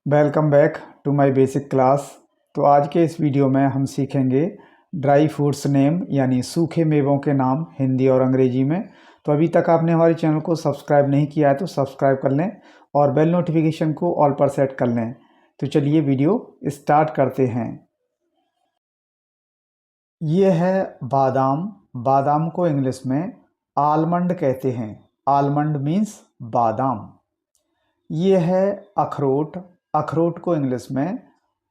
Welcome back to my basic class. तो आज के इस वीडियो में हम सीखेंगे ड्राई फ्रूट्स नेम यानी सूखे मेवों के नाम हिंदी और अंग्रेजी में। तो अभी तक आपने हमारे चैनल को सब्सक्राइब नहीं किया है तो सब्सक्राइब कर लें और बेल नोटिफिकेशन को ऑल पर सेट कर लें। तो चलिए वीडियो स्टार्ट करते हैं। ये है बादाम। बादाम को इंग्लिश में आलमंड कहते हैं। आलमंड मीन्स बादाम। ये है अखरोट। अखरोट को इंग्लिश में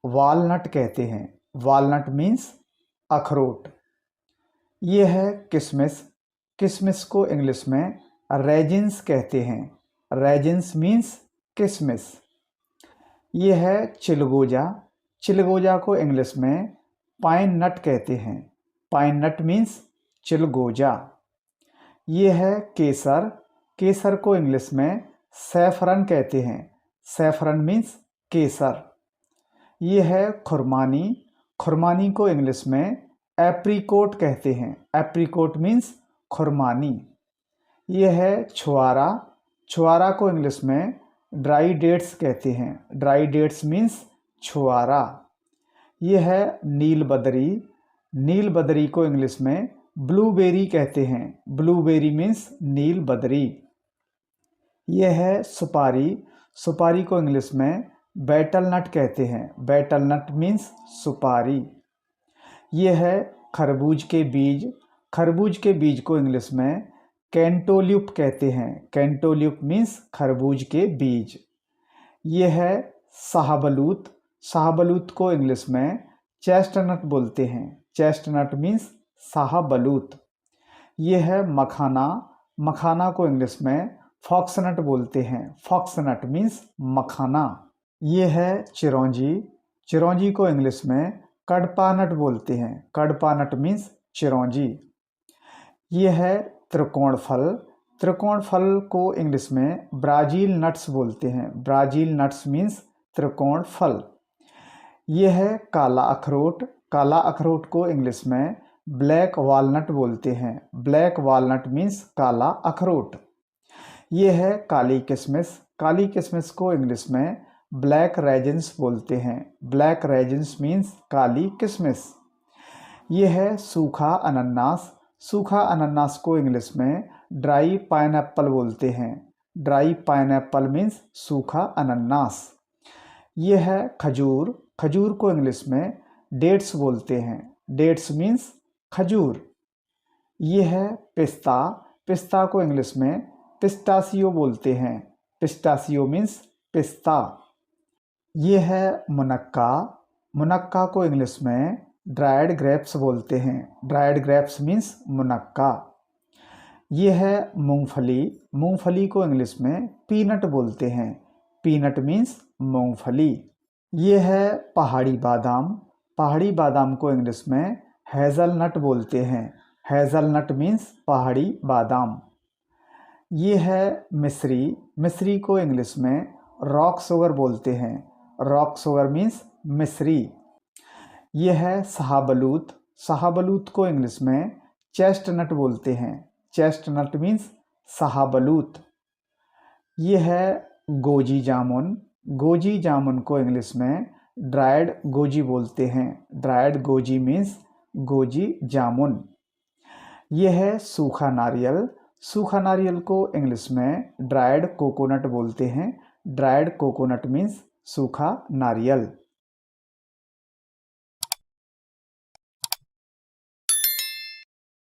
वालनट कहते हैं। वालनट मीन्स अखरोट। ये है किशमिश। किशमिश को इंग्लिश में रेजिन्स कहते हैं। रेजिन्स मीन्स किशमिश। ये है चिलगोजा। चिलगोजा को इंग्लिश में पाइन नट कहते हैं। पाइन नट मीन्स चिलगोजा। ये है केसर। केसर को इंग्लिश में सैफरन कहते हैं। सैफरन मीन्स केसर। ये है खुरमानी। खुरमानी को इंग्लिश में एप्रीकोट कहते हैं। एप्रीकोट मीन्स खुरमानी। ये है छुआरा। छुआरा को इंग्लिश में ड्राई डेट्स कहते हैं। ड्राई डेट्स मीन्स छुआरा। ये है नीलबदरी। नीलबदरी को इंग्लिश में ब्लूबेरी कहते हैं। ब्लूबेरी मीन्स नीलबदरी। ये है सुपारी। सुपारी को इंग्लिश में बैटल नट कहते हैं। बैटल नट मीन्स सुपारी। ये है खरबूज के बीज। खरबूज के बीज को इंग्लिश में कैंटोल्यूप कहते हैं। कैंटोल्यूप मीन्स खरबूज के बीज। ये है शाहबलूत। शाहबलूत को इंग्लिश में चेस्टनट बोलते हैं। चेस्टनट मीन्स शाहबलूत। ये है मखाना। मखाना को इंग्लिश में फॉक्सनट बोलते हैं। फॉक्सनट मीन्स मखाना। ये है चिरौंजी। चिरौंजी को इंग्लिश में कडपानट बोलते हैं। कडपानट मीन्स चिरौंजी। ये है त्रिकोण फल। त्रिकोण फल को इंग्लिश में ब्राज़ील नट्स बोलते हैं। ब्राज़ील नट्स मीन्स त्रिकोण फल। ये है काला अखरोट। काला अखरोट को इंग्लिश में ब्लैक वालनट बोलते हैं। ब्लैक वालनट मीन्स काला अखरोट। ये है काली किशमिश। काली किशमिश को इंग्लिश में ब्लैक रेजिन्स बोलते हैं। ब्लैक रेजिन्स मीन्स काली किशमिश। ये है सूखा अनन्नास। सूखा अनन्नास को इंग्लिश में ड्राई पाइनएप्पल बोलते हैं। ड्राई पाइनएप्पल मीन्स सूखा अनन्नास। ये है खजूर। खजूर को इंग्लिश में डेट्स बोलते हैं। डेट्स मीन्स खजूर। ये है पिस्ता। पिस्ता को इंग्लिश में पिस्ताशियो बोलते हैं। पिस्ताशियो मीन्स पिस्ता। ये है मुनक्का। मुनक्का को इंग्लिश में ड्राइड ग्रेप्स बोलते हैं। ड्राइड ग्रेप्स मीन्स मुनक्का। ये है मूंगफली। मूंगफली को इंग्लिश में पीनट बोलते हैं। पीनट मीन्स मूंगफली। ये है पहाड़ी बादाम। पहाड़ी बादाम को इंग्लिश में हेज़लनट बोलते हैं। हेज़लनट मीन्स पहाड़ी बादाम। ये है मिश्री। मिश्री को इंग्लिश में रॉक शुगर बोलते हैं। रॉक शुगर मीन्स मिश्री। ये है शाहबलूत। शाहबलूत को इंग्लिश में चेस्टनट बोलते हैं। चेस्टनट मीन्स शाहबलूत। ये है गोजी जामुन। गोजी जामुन को इंग्लिश में ड्राइड गोजी बोलते हैं। ड्राइड गोजी मीन्स गोजी जामुन। ये है सूखा नारियल। सूखा नारियल को इंग्लिश में ड्राइड कोकोनट बोलते हैं। ड्राइड कोकोनट मीन्स सूखा नारियल।